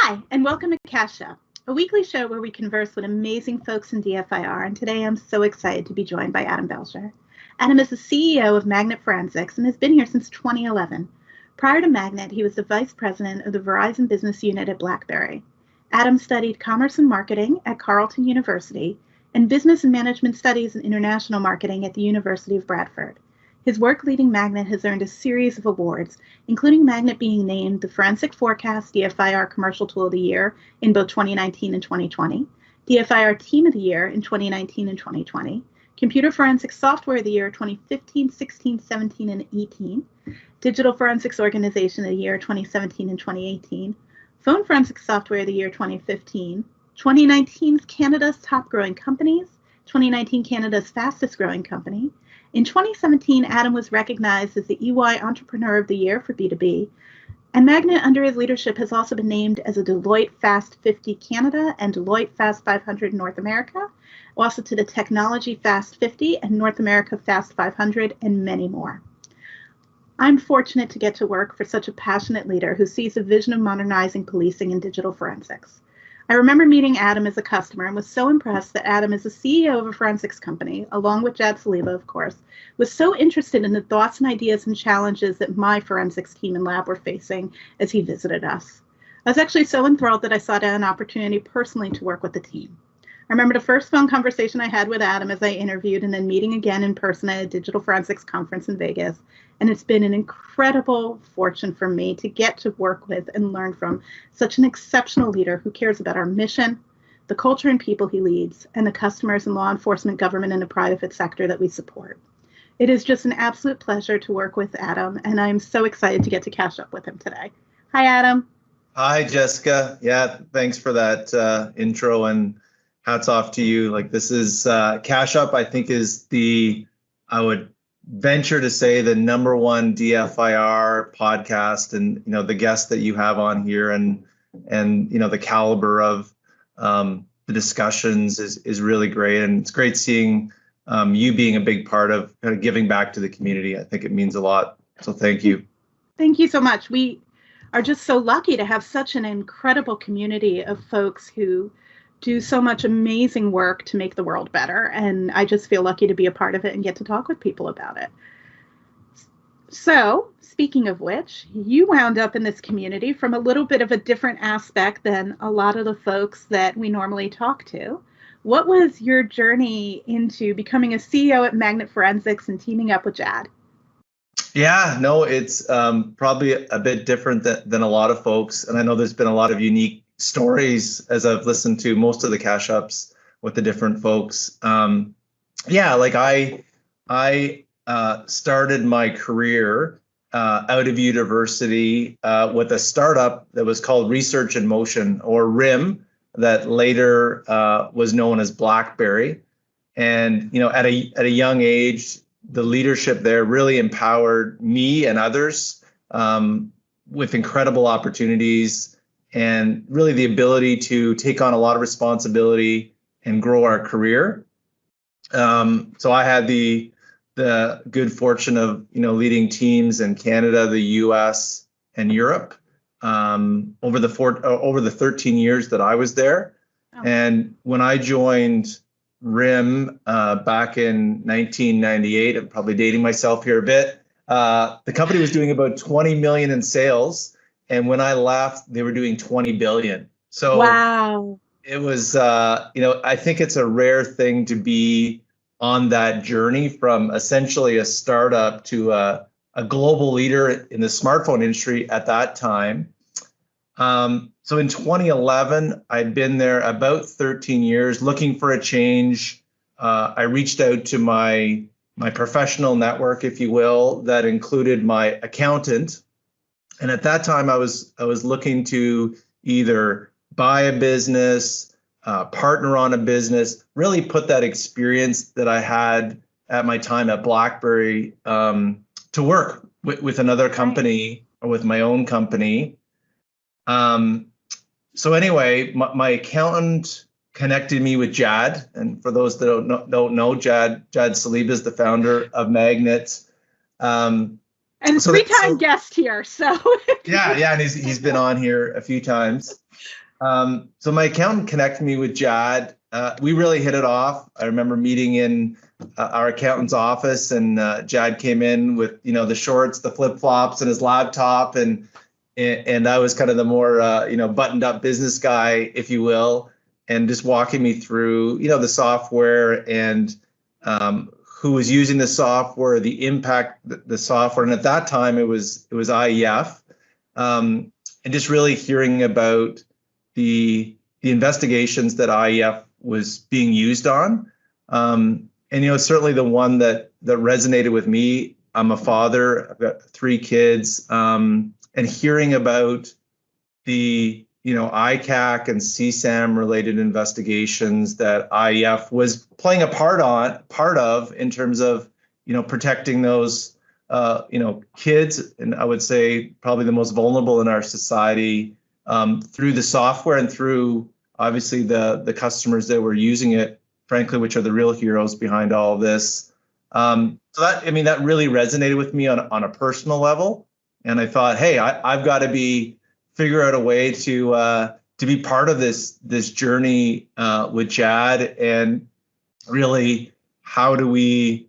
Hi, and welcome to Cash Up, a weekly show where we converse with amazing folks in DFIR, and today I'm so excited to be joined by Adam Belsher. Adam is the CEO of Magnet Forensics and has been here since 2011. Prior to Magnet, he was the vice president of the Verizon business unit at BlackBerry. Adam studied commerce and marketing at Carleton University and business and management studies and international marketing at the University of Bradford. His work leading Magnet has earned a series of awards, including Magnet being named the Forensic Forecast DFIR Commercial Tool of the Year in both 2019 and 2020, DFIR Team of the Year in 2019 and 2020, Computer Forensic Software of the Year 2015, 16, 17, and 18, Digital Forensics Organization of the Year 2017 and 2018, Phone Forensic Software of the Year 2015, 2019's Canada's Top Growing Companies, 2019 Canada's Fastest Growing Company. In 2017, Adam was recognized as the EY Entrepreneur of the Year for B2B, and Magnet, under his leadership, has also been named as a Deloitte Fast 50 Canada and Deloitte Fast 500 North America, also to the Technology Fast 50 and North America Fast 500, and many more. I'm fortunate to get to work for such a passionate leader who sees a vision of modernizing policing and digital forensics. I remember meeting Adam as a customer and was so impressed that Adam, as the CEO of a forensics company, along with Jad Saliba, of course, was so interested in the thoughts and ideas and challenges that my forensics team and lab were facing as he visited us. I was actually so enthralled that I sought out an opportunity personally to work with the team. I remember the first phone conversation I had with Adam as I interviewed, and then meeting again in person at a digital forensics conference in Vegas. And it's been an incredible fortune for me to get to work with and learn from such an exceptional leader who cares about our mission, the culture and people he leads, and the customers and law enforcement, government, and the private sector that we support. It is just an absolute pleasure to work with Adam, and I'm so excited to get to catch up with him today. Hi, Adam. Hi, Jessica. Yeah, thanks for that intro, and hats off to you. Like, this is Cash Up, I think, is I would venture to say, the #1 DFIR podcast, and the guests that you have on here, and the caliber of the discussions is really great, and it's great seeing you being a big part of kind of giving back to the community. I think it means a lot, so thank you. Thank you so much. We are just so lucky to have such an incredible community of folks who do so much amazing work to make the world better. And I just feel lucky to be a part of it and get to talk with people about it. So, speaking of which, you wound up in this community from a little bit of a different aspect than a lot of the folks that we normally talk to. What was your journey into becoming a CEO at Magnet Forensics and teaming up with Jad? Yeah, no, it's probably a bit different than a lot of folks. And I know there's been a lot of unique stories as I've listened to most of the Cash Ups with the different folks. Like I started my career out of university with a startup that was called Research in Motion, or RIM, that later was known as BlackBerry. And at a young age, the leadership there really empowered me and others with incredible opportunities, and really the ability to take on a lot of responsibility and grow our career. So I had the good fortune of leading teams in Canada, the U.S., and Europe over the 13 years that I was there. Oh. And when I joined RIM back in 1998, I'm probably dating myself here a bit, the company was doing about 20 million in sales. And when I left, they were doing 20 billion. So wow. It was, I think it's a rare thing to be on that journey from essentially a startup to a global leader in the smartphone industry at that time. So in 2011, I'd been there about 13 years looking for a change. I reached out to my professional network, if you will, that included my accountant. And at that time, I was looking to either buy a business, partner on a business, really put that experience that I had at my time at BlackBerry to work with another company or with my own company. So anyway, my accountant connected me with Jad, and for those that don't know, Jad Saliba is the founder of Magnet. And And so three-time guest here. So yeah, and he's been on here a few times. So my accountant connected me with Jad. We really hit it off. I remember meeting in our accountant's office, and Jad came in with the shorts, the flip flops, and his laptop, and I was kind of the more buttoned up business guy, if you will, and just walking me through the software and who was using the software, the impact the software, and at that time it was IEF, and just really hearing about the investigations that IEF was being used on. And certainly the one that resonated with me. I'm a father. I've got 3 kids, and hearing about the ICAC and CSAM related investigations that IEF was playing a part of in terms of protecting those kids, and I would say probably the most vulnerable in our society, through the software and through obviously the customers that were using it, frankly, which are the real heroes behind all of this. So that really resonated with me on a personal level, and I thought, hey, I've got to figure out a way to be part of this journey with Jad, and really how do we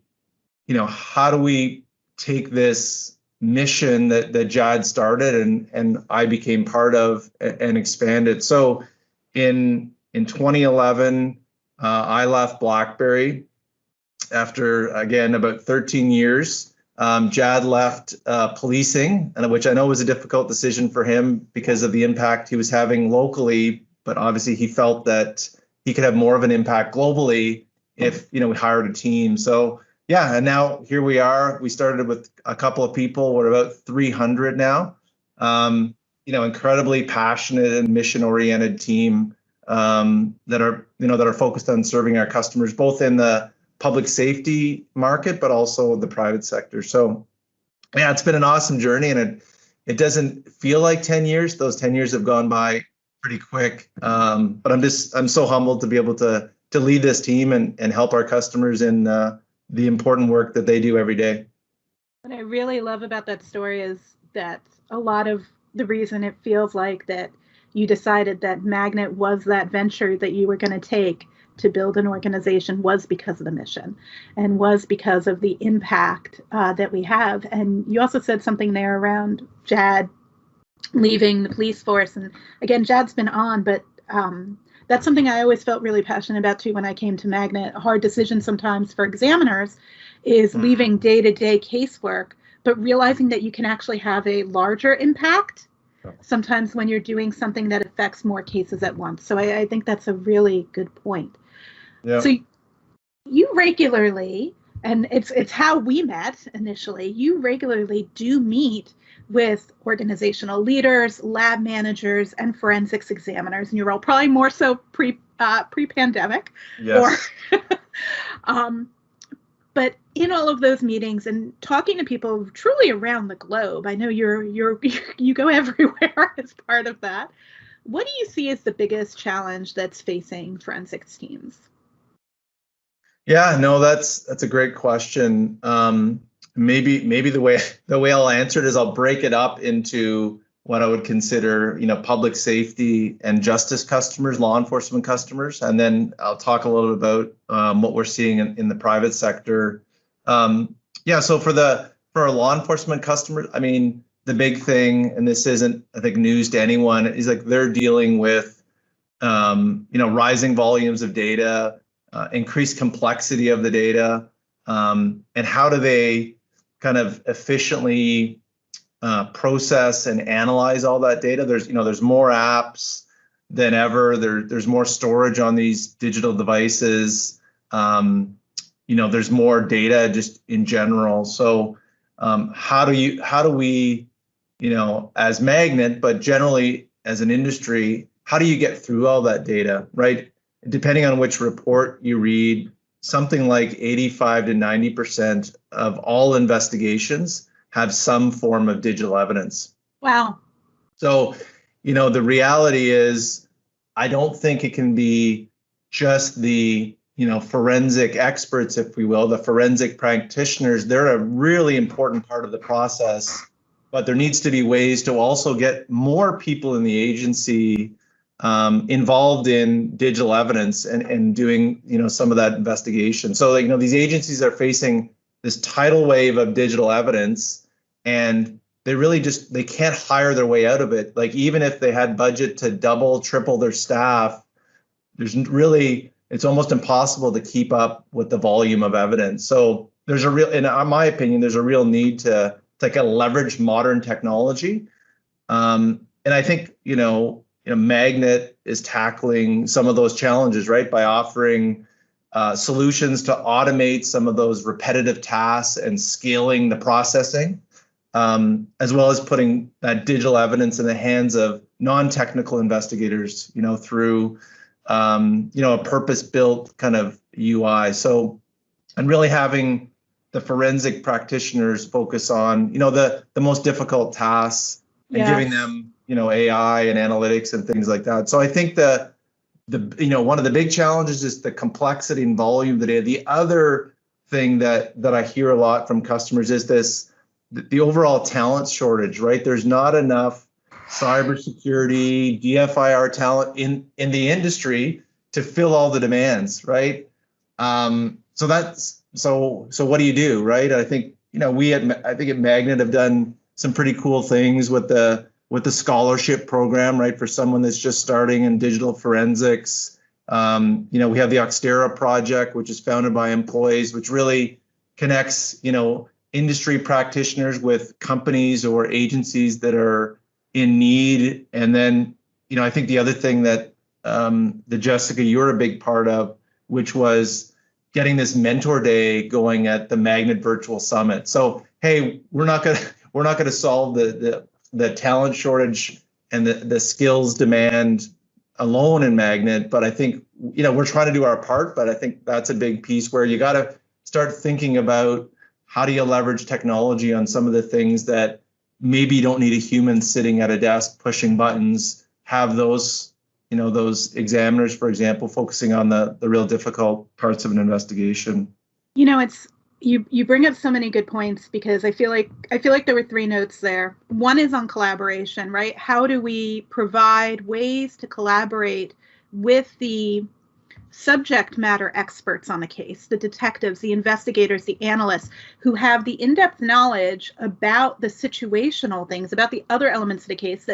take this mission that Jad started and I became part of and expanded. So in 2011, I left BlackBerry after, again, about 13 years. Jad left policing, and which I know was a difficult decision for him because of the impact he was having locally, but obviously he felt that he could have more of an impact globally if we hired a team. So yeah, and now here we are. We started with a couple of people. We're about 300 now. Incredibly passionate and mission-oriented team that are focused on serving our customers, both in the public safety market, but also the private sector. So yeah, it's been an awesome journey, and it doesn't feel like 10 years. Those 10 years have gone by pretty quick. But I'm so humbled to be able to lead this team and help our customers in the important work that they do every day. What I really love about that story is that a lot of the reason it feels like that you decided that Magnet was that venture that you were going to take to build an organization was because of the mission and was because of the impact that we have. And you also said something there around Jad leaving the police force. And again, Jad's been on, but that's something I always felt really passionate about too when I came to Magnet. A hard decision sometimes for examiners is leaving day-to-day casework, but realizing that you can actually have a larger impact sometimes when you're doing something that affects more cases at once. So I think that's a really good point. Yeah. So you regularly, and it's how we met initially, you regularly do meet with organizational leaders, lab managers, and forensics examiners, and you're all probably more so pre-pandemic. Yes. But in all of those meetings and talking to people truly around the globe, I know you go everywhere as part of that. What do you see as the biggest challenge that's facing forensics teams? Yeah, no, that's a great question. Maybe the way I'll answer it is I'll break it up into what I would consider, public safety and justice customers, law enforcement customers, and then I'll talk a little bit about what we're seeing in the private sector. So for our law enforcement customers, I mean, the big thing, and this isn't, I think, news to anyone, is like they're dealing with, rising volumes of data, increased complexity of the data, and how do they kind of efficiently process and analyze all that data. There's more apps than ever. There's more storage on these digital devices. There's more data just in general. So how do we, as Magnet, but generally as an industry, how do you get through all that data, right? Depending on which report you read, something like 85 to 90% of all investigations have some form of digital evidence. Wow. So, the reality is, I don't think it can be just the forensic experts, if we will, the forensic practitioners, they're a really important part of the process. But there needs to be ways to also get more people in the agency involved in digital evidence and doing, some of that investigation. So, these agencies are facing this tidal wave of digital evidence, and they can't hire their way out of it. Like, even if they had budget to double, triple their staff, it's almost impossible to keep up with the volume of evidence. So in my opinion, there's a real need to leverage modern technology. And I think, Magnet is tackling some of those challenges, right? By offering solutions to automate some of those repetitive tasks and scaling the processing, as well as putting that digital evidence in the hands of non-technical investigators, through a purpose-built kind of UI. So, and really having the forensic practitioners focus on, the most difficult tasks and giving them, AI and analytics and things like that. So I think one of the big challenges is the complexity and volume of the data. The other thing that I hear a lot from customers is the overall talent shortage, right? There's not enough cybersecurity, DFIR talent in the industry to fill all the demands, right? So what do you do, right? I think at Magnet have done some pretty cool things with the scholarship program, right? For someone that's just starting in digital forensics. We have the Oxtera project, which is founded by employees, which really connects, industry practitioners with companies or agencies that are in need. And then, I think the other thing that Jessica, you're a big part of, which was getting this mentor day going at the Magnet Virtual Summit. So, hey, we're not gonna solve the talent shortage and the skills demand alone in Magnet, but I think we're trying to do our part. But I think that's a big piece where you got to start thinking about how do you leverage technology on some of the things that maybe you don't need a human sitting at a desk pushing buttons. Have those examiners, for example, focusing on the real difficult parts of an investigation. It's you bring up so many good points, because I feel like there were three notes there. One is on collaboration, right? How do we provide ways to collaborate with the subject matter experts on the case, the detectives, the investigators, the analysts, who have the in-depth knowledge about the situational things, about the other elements of the case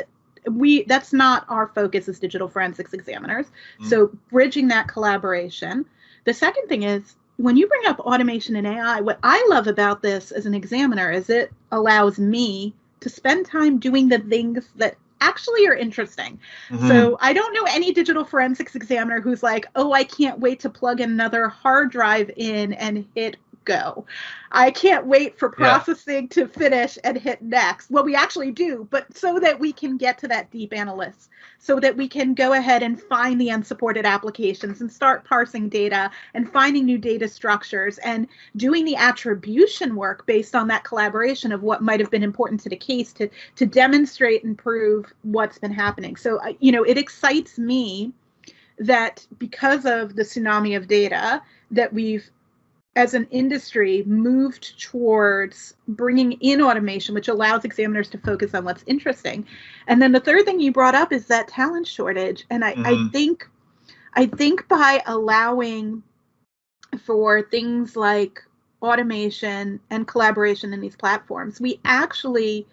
that's not our focus as digital forensics examiners. Mm-hmm. So bridging that collaboration. The second thing is, when you bring up automation and AI, what I love about this as an examiner is it allows me to spend time doing the things that actually are interesting. Mm-hmm. So I don't know any digital forensics examiner who's like, oh, I can't wait to plug another hard drive in and hit go. I can't wait for processing to finish and hit next. Well, we actually do, but so that we can get to that deep analysis, so that we can go ahead and find the unsupported applications and start parsing data and finding new data structures and doing the attribution work based on that collaboration of what might have been important to the case to demonstrate and prove what's been happening. So, it excites me that because of the tsunami of data that we've, as an industry, moved towards bringing in automation, which allows examiners to focus on what's interesting. And then the third thing you brought up is that talent shortage. And I think by allowing for things like automation and collaboration in these platforms, we actually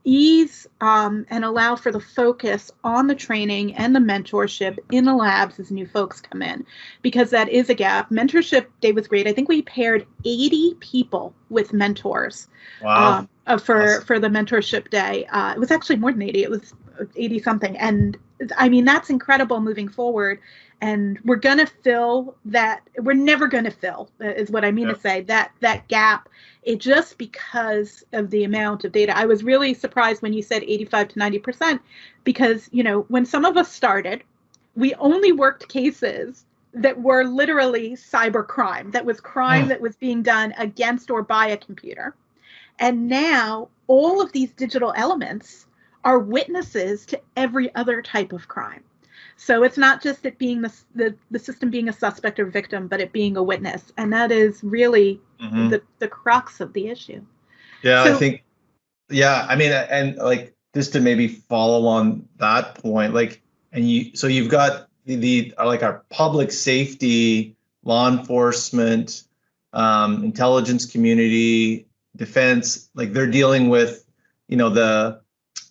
ease and allow for the focus on the training and the mentorship in the labs as new folks come in, because that is a gap. Mentorship day was great. I think we paired 80 people with mentors. Wow. For the mentorship day. It was actually more than 80. It was 80 something. And I mean, that's incredible moving forward. And we're going to fill that. We're never going to fill, is what I mean to say, that gap. It just because of the amount of data. I was really surprised when you said 85 to 90%, because, when some of us started, we only worked cases that were literally cyber crime. That was crime that was being done against or by a computer. And now all of these digital elements are witnesses to every other type of crime. So it's not just it being the system being a suspect or victim, but it being a witness. And that is really the crux of the issue. Yeah, so, I think, yeah, I mean, and like just to maybe follow on that point, like, and you've got the like our public safety, law enforcement, intelligence community, defense, like they're dealing with,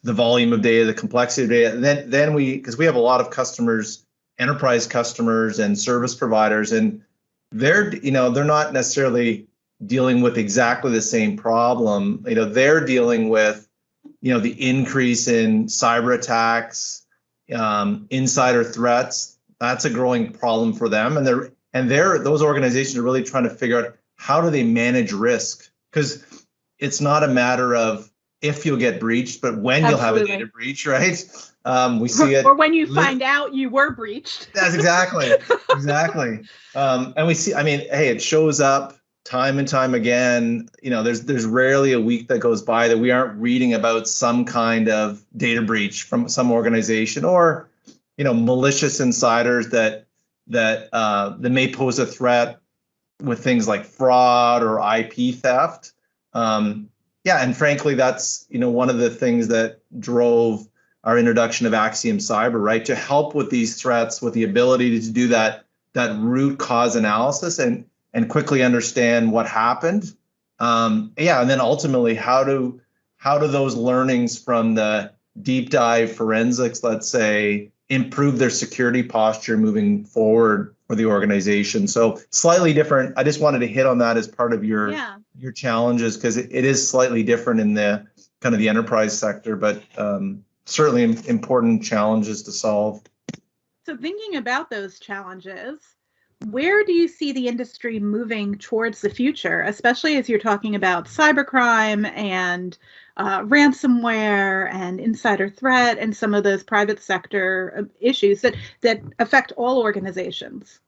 the volume of data, the complexity of data. And then because we have a lot of customers, enterprise customers and service providers, and they're not necessarily dealing with exactly the same problem. They're dealing with, the increase in cyber attacks, insider threats. That's a growing problem for them. And those organizations are really trying to figure out how do they manage risk, because it's not a matter of if you'll get breached, but when you'll have a data breach, right? We see it. Or when you find out you were breached. That's exactly. And we see, I mean, hey, it shows up time and time again. There's rarely a week that goes by that we aren't reading about some kind of data breach from some organization, or, malicious insiders that may pose a threat with things like fraud or IP theft. Yeah, and frankly, that's one of the things that drove our introduction of Axiom Cyber, right? To help with these threats, with the ability to do that root cause analysis and quickly understand what happened. And then ultimately, how do those learnings from the deep dive forensics, let's say, improve their security posture moving forward for the organization? So slightly different. I just wanted to hit on that as part of your challenges, because it is slightly different in the kind of the enterprise sector, but certainly important challenges to solve. So thinking about those challenges, where do you see the industry moving towards the future, especially as you're talking about cybercrime and ransomware and insider threat and some of those private sector issues that affect all organizations?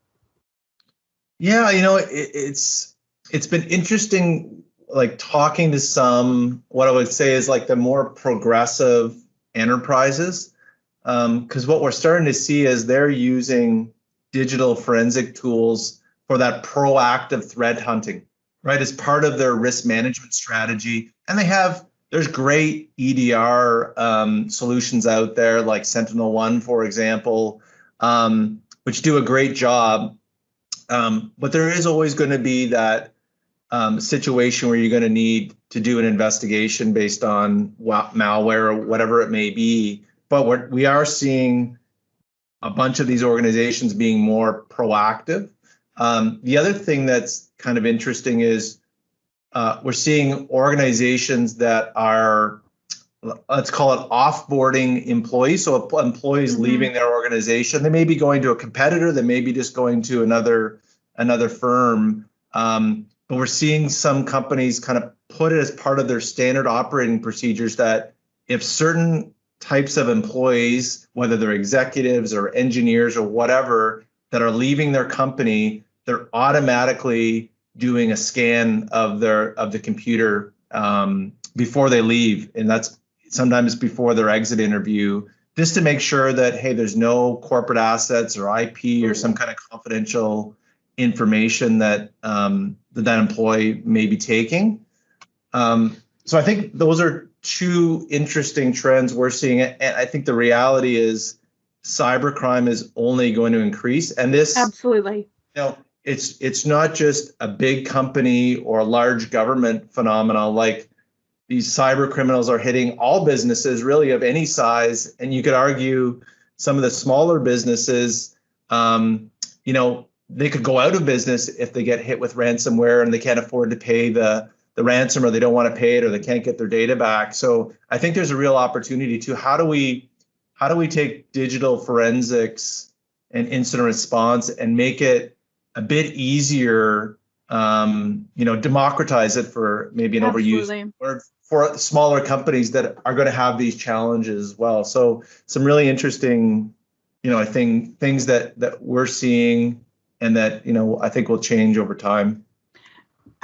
Yeah, it's been interesting, like talking to some, what I would say is like the more progressive enterprises, because what we're starting to see is they're using digital forensic tools for that proactive threat hunting, right, as part of their risk management strategy. And there's great EDR solutions out there, like SentinelOne, for example, which do a great job. But there is always going to be that situation where you're going to need to do an investigation based on malware or whatever it may be. But we are seeing a bunch of these organizations being more proactive. The other thing that's kind of interesting is we're seeing organizations that are, let's call it offboarding employees. So employees leaving their organization, they may be going to a competitor, they may be just going to another firm. But we're seeing some companies kind of put it as part of their standard operating procedures that if certain types of employees, whether they're executives or engineers or whatever, that are leaving their company, they're automatically doing a scan of the computer before they leave, and that's sometimes before their exit interview, just to make sure that, hey, there's no corporate assets or IP or some kind of confidential information that that employee may be taking. So I think those are two interesting trends we're seeing, and I think the reality is cybercrime is only going to increase, and this absolutely. It's not just a big company or a large government phenomenon. Like, these cyber criminals are hitting all businesses really of any size, and you could argue some of the smaller businesses, they could go out of business if they get hit with ransomware and they can't afford to pay the ransom, or they don't want to pay it, or they can't get their data back. So I think there's a real opportunity to how do we take digital forensics and incident response and make it a bit easier, democratize it for maybe an overuse word for smaller companies that are going to have these challenges as well. So some really interesting, I think things that we're seeing and that, I think will change over time.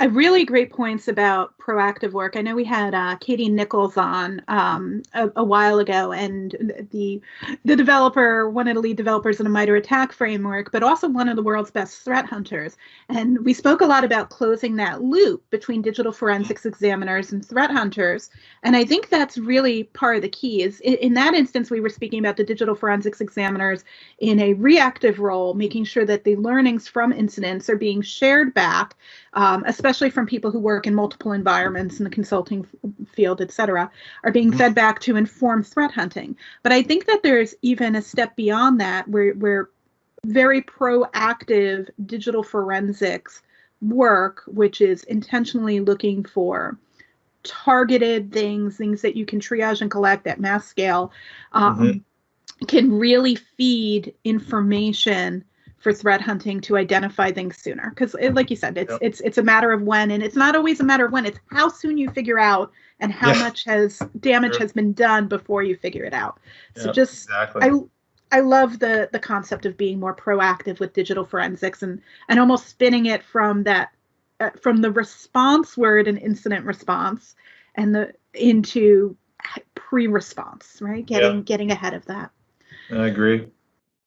Really great points about proactive work. I know we had Katie Nichols on a while ago, and the developer, one of the lead developers in a MITRE ATT&CK framework, but also one of the world's best threat hunters. And we spoke a lot about closing that loop between digital forensics examiners and threat hunters. And I think that's really part of the key. Is in that instance, we were speaking about the digital forensics examiners in a reactive role, making sure that the learnings from incidents are being shared back, especially from people who work in multiple environments in the consulting field, et cetera, are being fed back to inform threat hunting. But I think that there's even a step beyond that where very proactive digital forensics work, which is intentionally looking for targeted things that you can triage and collect at mass scale, can really feed information for threat hunting to identify things sooner. Because like you said, it's a matter of when, and it's not always a matter of when, it's how soon you figure out and how much damage has been done before you figure it out. So I love the concept of being more proactive with digital forensics and almost spinning it from that from the response word and incident response and into pre-response, right? Getting ahead of that. I agree.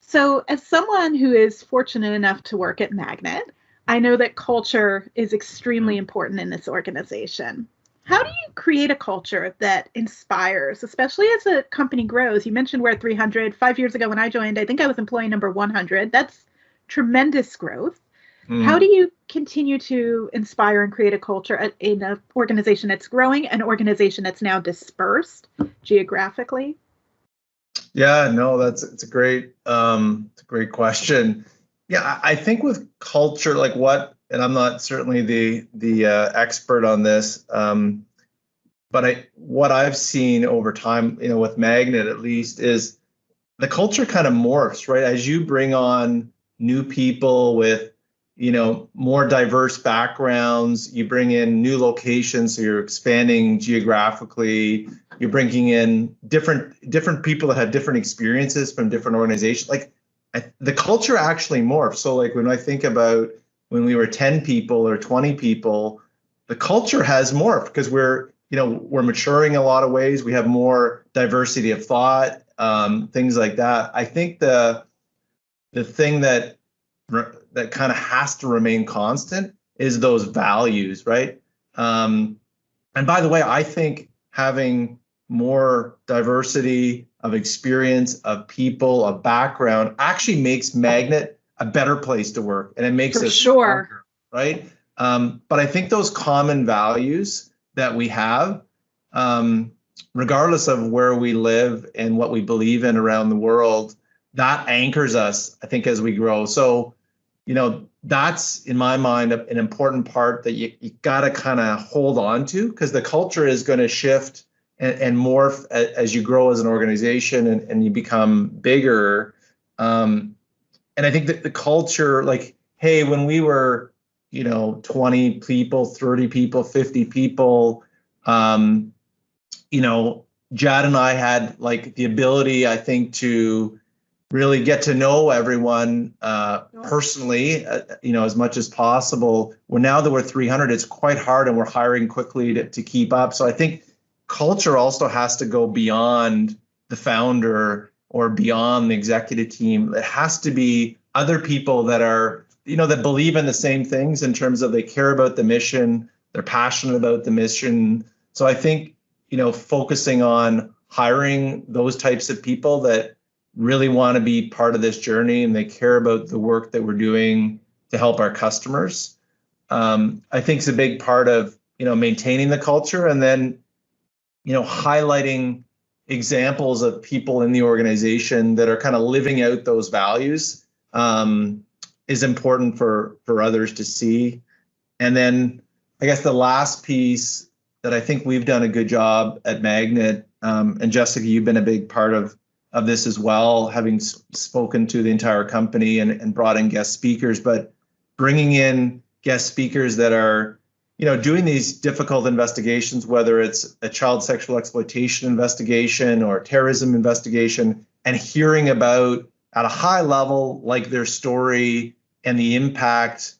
So as someone who is fortunate enough to work at Magnet, I know that culture is extremely important in this organization. How do you create a culture that inspires, especially as a company grows? You mentioned we're at 300. 5 years ago when I joined, I think I was employee number 100. That's tremendous growth. How do you continue to inspire and create a culture in an organization that's growing, an organization that's now dispersed geographically? Yeah, no, it's a great question. Yeah, I think with culture, like and I'm not certainly the expert on this, but what I've seen over time, with Magnet at least, is the culture kind of morphs, right? As you bring on new people with more diverse backgrounds, you bring in new locations, so you're expanding geographically. You're bringing in different people that have different experiences from different organizations. Like the culture actually morphs. So like when I think about when we were 10 people or 20 people, the culture has morphed because we're maturing in a lot of ways. We have more diversity of thought, things like that. I think the thing that kind of has to remain constant is those values, right? And by the way, I think having more diversity of experience, of people, of background actually makes Magnet a better place to work, and it makes us stronger, right? But I think those common values that we have, regardless of where we live and what we believe in around the world, that anchors us, I think, as we grow. So, that's in my mind an important part that you got to kind of hold on to, because the culture is going to shift and morph as you grow as an organization and you become bigger. And I think that the culture, like, hey, when we were, 20 people, 30 people, 50 people, Jad and I had like the ability, I think, to really get to know everyone personally, as much as possible. Well, now that we're 300, it's quite hard, and we're hiring quickly to keep up. So I think culture also has to go beyond the founder or beyond the executive team. It has to be other people that are, that believe in the same things in terms of they care about the mission, they're passionate about the mission. So I think, focusing on hiring those types of people that really want to be part of this journey and they care about the work that we're doing to help our customers, I think is a big part of, maintaining the culture. And then, highlighting examples of people in the organization that are kind of living out those values is important for others to see. And then I guess the last piece that I think we've done a good job at Magnet, and Jessica, you've been a big part of this as well, having spoken to the entire company and brought in guest speakers, but bringing in guest speakers that are, doing these difficult investigations, whether it's a child sexual exploitation investigation or terrorism investigation, and hearing about at a high level, like their story and the impact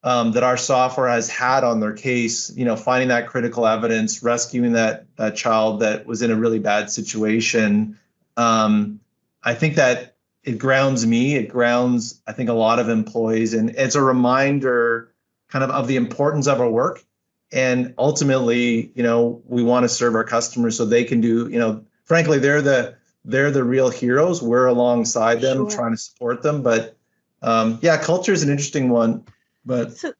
that our software has had on their case, finding that critical evidence, rescuing that child that was in a really bad situation. I think that it grounds me, it grounds, I think, a lot of employees, and it's a reminder kind of the importance of our work. And ultimately, we want to serve our customers so they can do, frankly, they're the real heroes. We're alongside them, trying to support them. But culture is an interesting one. But so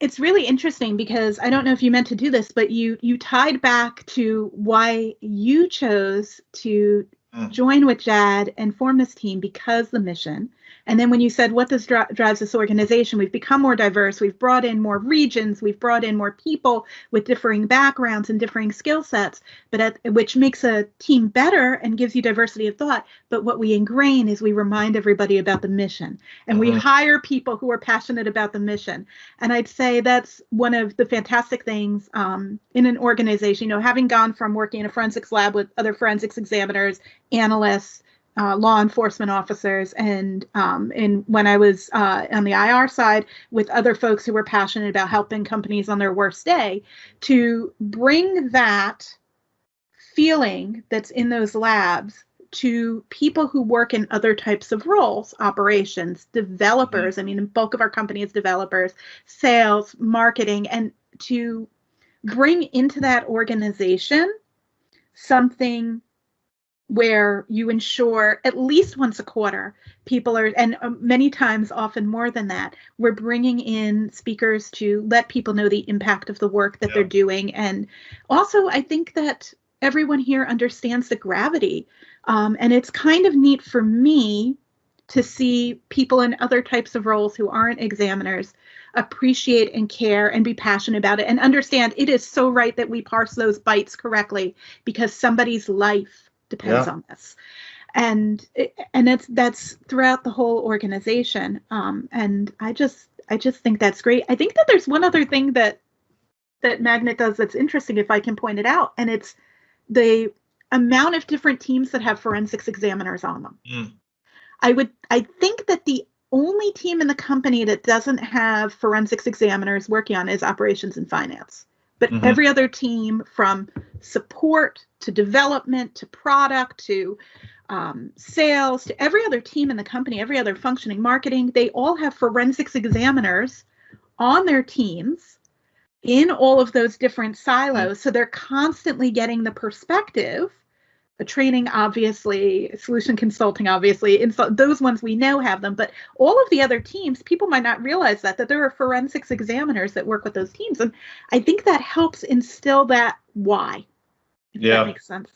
it's really interesting because I don't know if you meant to do this, but you tied back to why you chose to join with Jad and form this team because the mission. And then when you said what drives this organization, we've become more diverse. We've brought in more regions. We've brought in more people with differing backgrounds and differing skill sets, which makes a team better and gives you diversity of thought. But what we ingrain is we remind everybody about the mission, and we hire people who are passionate about the mission. And I'd say that's one of the fantastic things in an organization, having gone from working in a forensics lab with other forensics examiners, analysts, law enforcement officers, and when I was on the IR side with other folks who were passionate about helping companies on their worst day, to bring that feeling that's in those labs to people who work in other types of roles, operations, developers. I mean, the bulk of our company is developers, sales, marketing, and to bring into that organization something where you ensure at least once a quarter people are, and many times often more than that, we're bringing in speakers to let people know the impact of the work that they're doing. And also, I think that everyone here understands the gravity. And it's kind of neat for me to see people in other types of roles who aren't examiners appreciate and care and be passionate about it and understand it is so right that we parse those bytes correctly because somebody's life depends on this, and that's throughout the whole organization. And I just think that's great. I think that there's one other thing that Magnet does that's interesting, if I can point it out, and it's the amount of different teams that have forensics examiners on them. I think that the only team in the company that doesn't have forensics examiners working on is operations and finance. But every other team, from support to development to product to sales to every other team in the company, every other functioning marketing, they all have forensics examiners on their teams in all of those different silos. So they're constantly getting the perspective, the training, obviously, solution consulting, obviously, those ones we know have them, but all of the other teams, people might not realize that there are forensics examiners that work with those teams. And I think that helps instill that why, if that makes sense.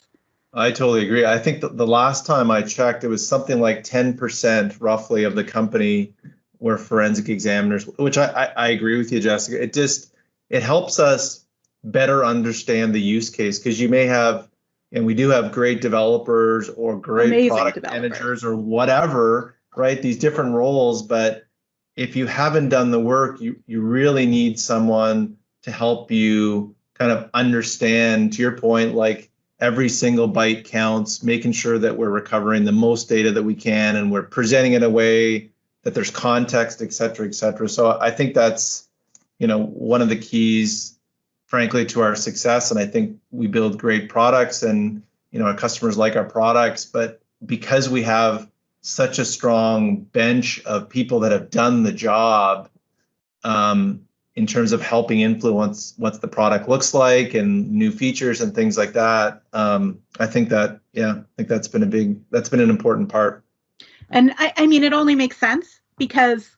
I totally agree. I think the last time I checked, it was something like 10% roughly of the company were forensic examiners, which I agree with you, Jessica. It helps us better understand the use case, because you may have, and we do have great developers or great amazing product managers or whatever, right? These different roles. But if you haven't done the work, you really need someone to help you kind of understand, to your point, like every single byte counts, making sure that we're recovering the most data that we can and we're presenting it in a way that there's context, et cetera, et cetera. So I think that's, one of the keys, frankly, to our success. And I think we build great products and, our customers like our products, but because we have such a strong bench of people that have done the job in terms of helping influence what the product looks like and new features and things like that, I think that's been an important part. And I mean, it only makes sense because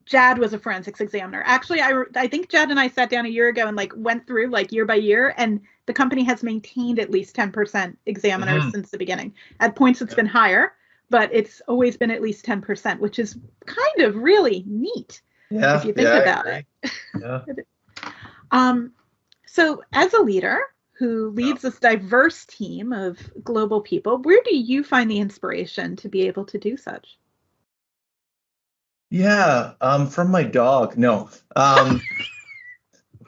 Jad was a forensics examiner. Actually, I think Jad and I sat down a year ago and went through year by year, and the company has maintained at least 10% examiners since the beginning. At points it's been higher, but it's always been at least 10%, which is kind of really neat if you think about it. Yeah. So as a leader who leads this diverse team of global people, where do you find the inspiration to be able to do such? Yeah, from my dog. No,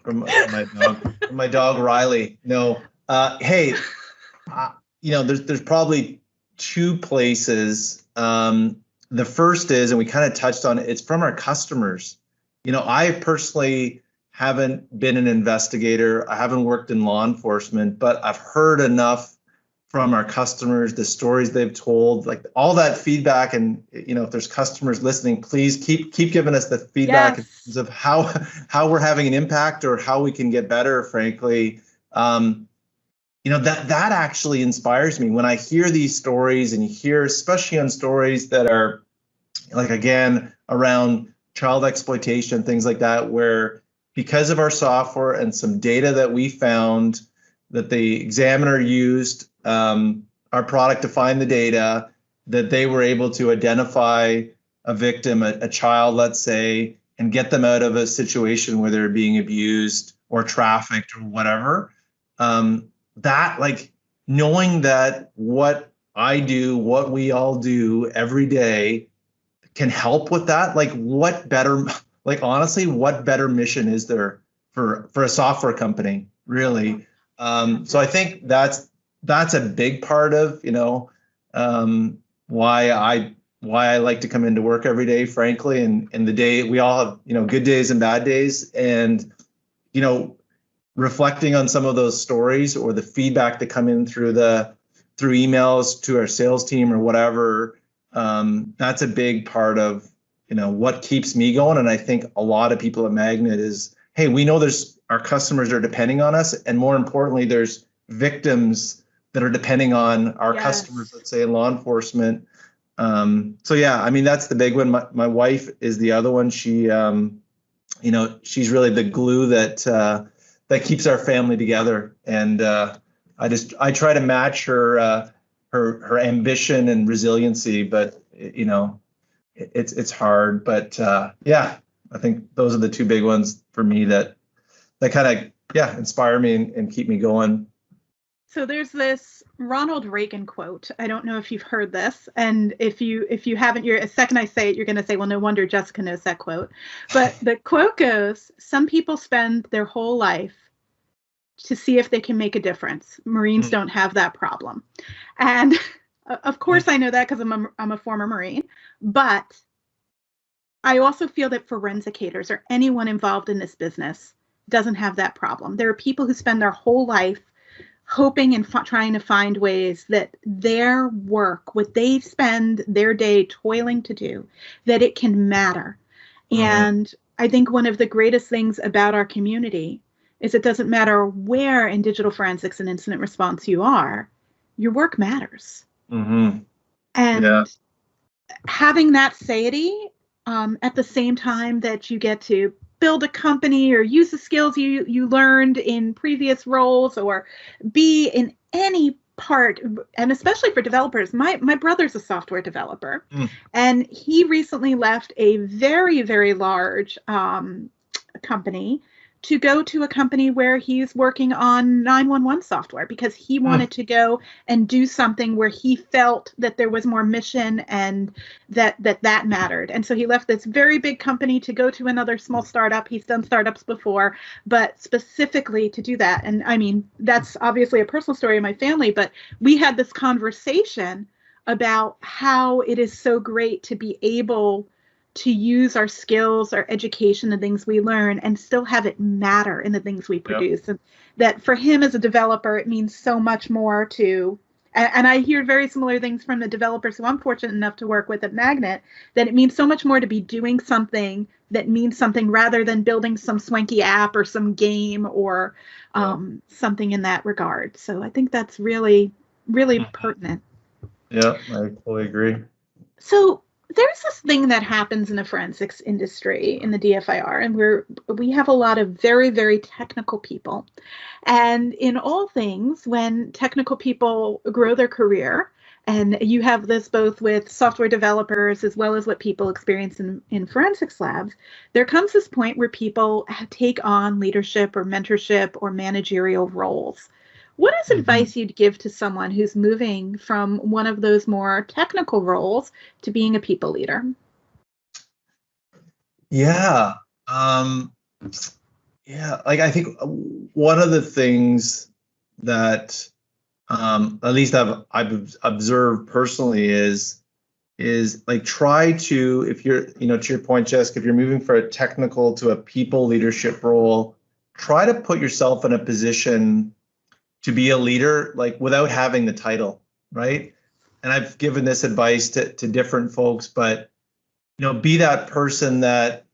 from my dog Riley. No, hey, there's probably two places. The first is, and we kind of touched on it, it's from our customers. I personally haven't been an investigator. I haven't worked in law enforcement, but I've heard enough from our customers, the stories they've told, like all that feedback. And if there's customers listening, please keep giving us the feedback in terms Yes. of how we're having an impact or how we can get better. Frankly, that actually inspires me when I hear these stories, and you hear, especially on stories that are like, again, around child exploitation, things like that, where because of our software and some data that we found that the examiner used our product to find the data, that they were able to identify a victim, a child, let's say, and get them out of a situation where they're being abused or trafficked or whatever. That, like, knowing that what I do, what we all do every day can help with that, like, what better, like, honestly, what better mission is there for a software company, really? So I think that's a big part of why I like to come into work every day, frankly. And the day, we all have good days and bad days, and reflecting on some of those stories or the feedback that come in through emails to our sales team or whatever. That's a big part of what keeps me going. And I think a lot of people at Magnet is, hey, we know there's our customers are depending on us, and more importantly, there's victims that are depending on our customers, let's say in law enforcement. So yeah, I mean, that's the big one. My wife is the other one. She she's really the glue that keeps our family together. And I try to match her ambition and resiliency, but it's hard. But yeah, I think those are the two big ones for me that kind of inspire me and keep me going. So there's this Ronald Reagan quote. I don't know if you've heard this, and if you haven't, a second I say it, you're going to say, well, no wonder Jessica knows that quote. But the quote goes, "Some people spend their whole life to see if they can make a difference. Marines don't have that problem." And of course I know that because I'm a former Marine, but I also feel that forensicators or anyone involved in this business doesn't have that problem. There are people who spend their whole life hoping and trying to find ways that their work, what they spend their day toiling to do, that it can matter. And I think one of the greatest things about our community is it doesn't matter where in digital forensics and incident response you are, your work matters. And having that satiety at the same time that you get to build a company or use the skills you learned in previous roles or be in any part, and especially for developers. My brother's a software developer, and he recently left a very, very large company to go to a company where he's working on 911 software because he wanted to go and do something where he felt that there was more mission and that mattered. And so he left this very big company to go to another small startup. He's done startups before, but specifically to do that. And I mean, that's obviously a personal story of my family, but we had this conversation about how it is so great to be able to use our skills, our education, the things we learn, and still have it matter in the things we produce. And that for him as a developer, it means so much more to, and I hear very similar things from the developers who I'm fortunate enough to work with at Magnet, that it means so much more to be doing something that means something rather than building some swanky app or some game or something in that regard. So I think that's really, really pertinent. Yeah, I totally agree. So there's this thing that happens in the forensics industry in the DFIR, and we have a lot of very, very technical people. And in all things, when technical people grow their career, and you have this both with software developers as well as what people experience in forensics labs, there comes this point where people take on leadership or mentorship or managerial roles. What is advice you'd give to someone who's moving from one of those more technical roles to being a people leader? Yeah. Like, I think one of the things that at least I've observed personally is is like try to, if you're, to your point, Jessica, if you're moving from a technical to a people leadership role, try to put yourself in a position to be a leader, like without having the title, right? And I've given this advice to different folks, but be that person that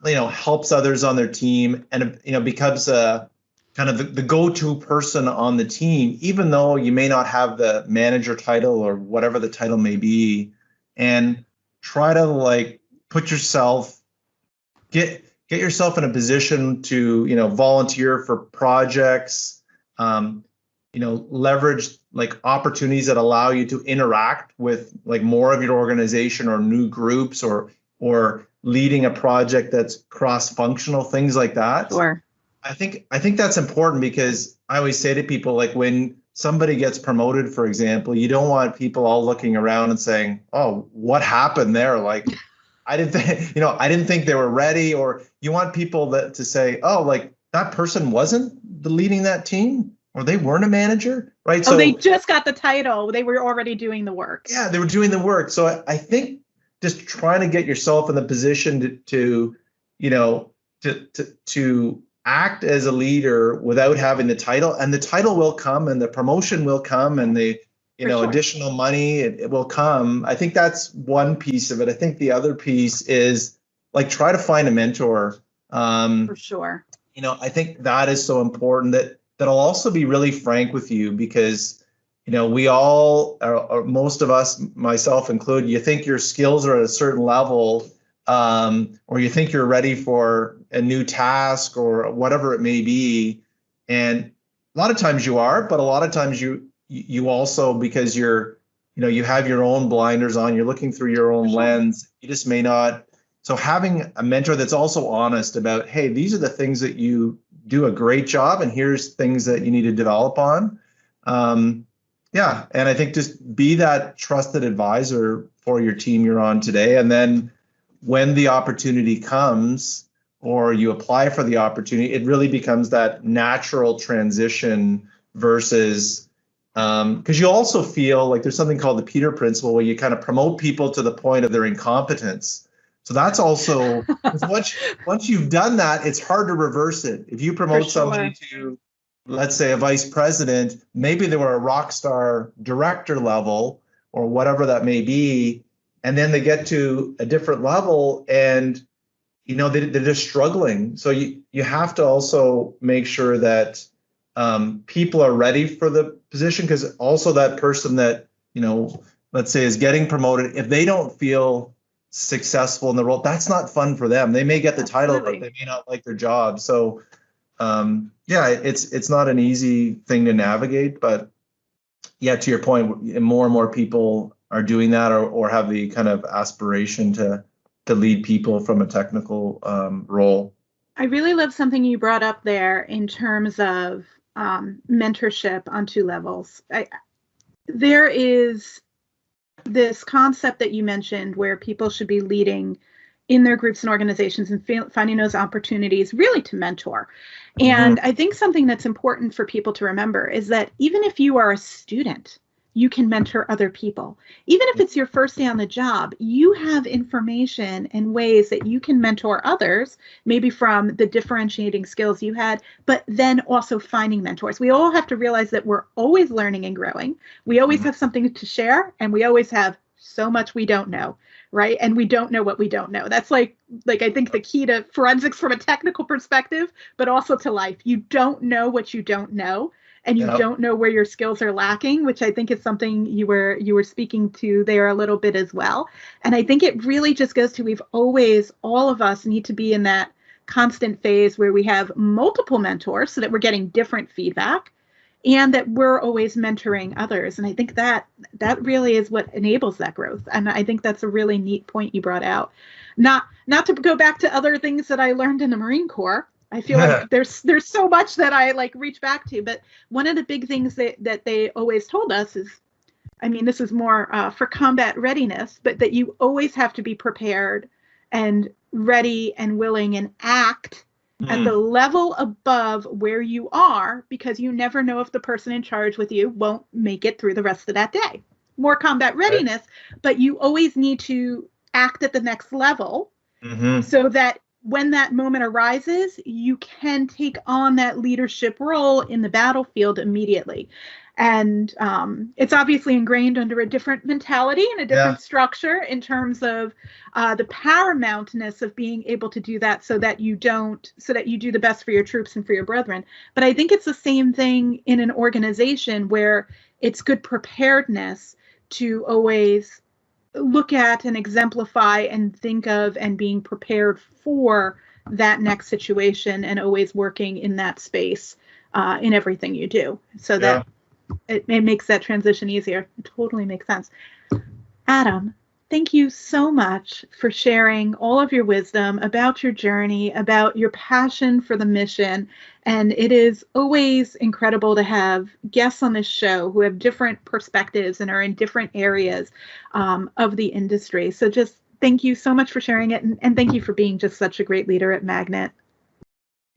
helps others on their team and becomes a kind of the go-to person on the team, even though you may not have the manager title or whatever the title may be, and try to like put yourself, get yourself in a position to volunteer for projects, leverage like opportunities that allow you to interact with like more of your organization or new groups or leading a project that's cross-functional, things like that. Sure. I think that's important because I always say to people, like when somebody gets promoted, for example, you don't want people all looking around and saying, "Oh, what happened there?" Like, I didn't think they were ready. Or you want people to say, "Oh, like that person wasn't leading that team, or they weren't a manager, right?" So they just got the title. They were already doing the work. Yeah, they were doing the work. So I think just trying to get yourself in the position to act as a leader without having the title, and the title will come and the promotion will come and the sure. Additional money, it will come. I think that's one piece of it. I think the other piece is like try to find a mentor. For sure. I think that is so important that I'll also be really frank with you because we all or most of us, myself included, you think your skills are at a certain level, or you think you're ready for a new task or whatever it may be. And a lot of times you are, but a lot of times you also, because you have your own blinders on, you're looking through your own lens, you just may not. So having a mentor that's also honest about, hey, these are the things that you do a great job and here's things that you need to develop on. Yeah. And I think just be that trusted advisor for your team you're on today. And then when the opportunity comes or you apply for the opportunity, it really becomes that natural transition versus, because you also feel like there's something called the Peter Principle where you kind of promote people to the point of their incompetence. So that's also, once you've done that, it's hard to reverse it. If you promote somebody to, let's say, a vice president, maybe they were a rock star director level or whatever that may be, and then they get to a different level and they're just struggling. So you have to also make sure that people are ready for the position, because also that person that let's say is getting promoted, if they don't feel successful in the role, that's not fun for them. They may get the title, but they may not like their job. So yeah, it's not an easy thing to navigate, but yeah, to your point, more and more people are doing that or have the kind of aspiration to lead people from a technical role. I really love something you brought up there in terms of mentorship on two levels. There is this concept that you mentioned where people should be leading in their groups and organizations and finding those opportunities really to mentor. And I think something that's important for people to remember is that even if you are a student, you can mentor other people. Even if it's your first day on the job, you have information and ways that you can mentor others, maybe from the differentiating skills you had, but then also finding mentors. We all have to realize that we're always learning and growing. We always have something to share, and we always have so much we don't know, right? And we don't know what we don't know. That's like I think the key to forensics from a technical perspective, but also to life. You don't know what you don't know. And you don't know where your skills are lacking, which I think is something you were speaking to there a little bit as well. And I think it really just goes to all of us need to be in that constant phase where we have multiple mentors so that we're getting different feedback and that we're always mentoring others. And I think that really is what enables that growth. And I think that's a really neat point you brought out. Not to go back to other things that I learned in the Marine Corps. I feel like there's so much that I reach back to, but one of the big things that they always told us is, I mean, this is more for combat readiness, but that you always have to be prepared and ready and willing and act at the level above where you are, because you never know if the person in charge with you won't make it through the rest of that day. more combat readiness, but you always need to act at the next level so that when that moment arises, you can take on that leadership role in the battlefield immediately. And it's obviously ingrained under a different mentality and a different structure in terms of the paramountness of being able to do that so that you do the best for your troops and for your brethren. But I think it's the same thing in an organization where it's good preparedness to always look at and exemplify and think of and being prepared for that next situation and always working in that space in everything you do so that it makes that transition easier. It totally makes sense. Adam, thank you so much for sharing all of your wisdom about your journey, about your passion for the mission. And it is always incredible to have guests on this show who have different perspectives and are in different areas of the industry. So just thank you so much for sharing it. And thank you for being just such a great leader at Magnet.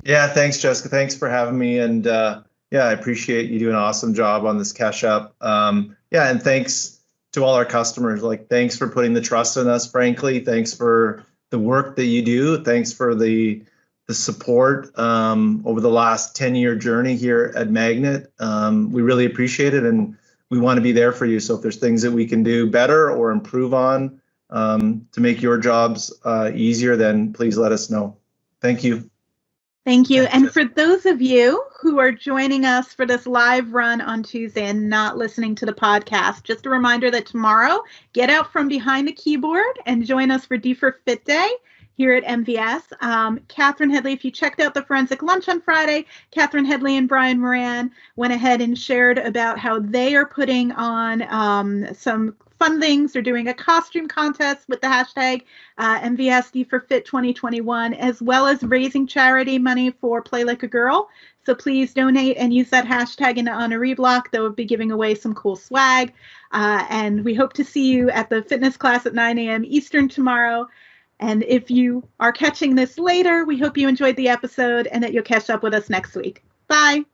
Yeah, thanks, Jessica. Thanks for having me. And I appreciate you doing an awesome job on this Cash Up. And thanks to all our customers. Like, thanks for putting the trust in us, frankly. Thanks for the work that you do. Thanks for the support over the last 10-year journey here at Magnet. We really appreciate it, and we want to be there for you. So if there's things that we can do better or improve on to make your jobs easier, then please let us know. Thank you. Thank you. And for those of you who are joining us for this live run on Tuesday and not listening to the podcast, just a reminder that tomorrow, get out from behind the keyboard and join us for DFIR Fit Day here at MVS. Catherine Headley, if you checked out the Forensic Lunch on Friday, Catherine Headley and Brian Moran went ahead and shared about how they are putting on some fun things. They're doing a costume contest with the hashtag MVS DFIR Fit 2021, as well as raising charity money for Play Like a Girl. So please donate and use that hashtag in the honoree block. They'll be giving away some cool swag. And we hope to see you at the fitness class at 9 a.m. Eastern tomorrow. And if you are catching this later, we hope you enjoyed the episode and that you'll catch up with us next week. Bye.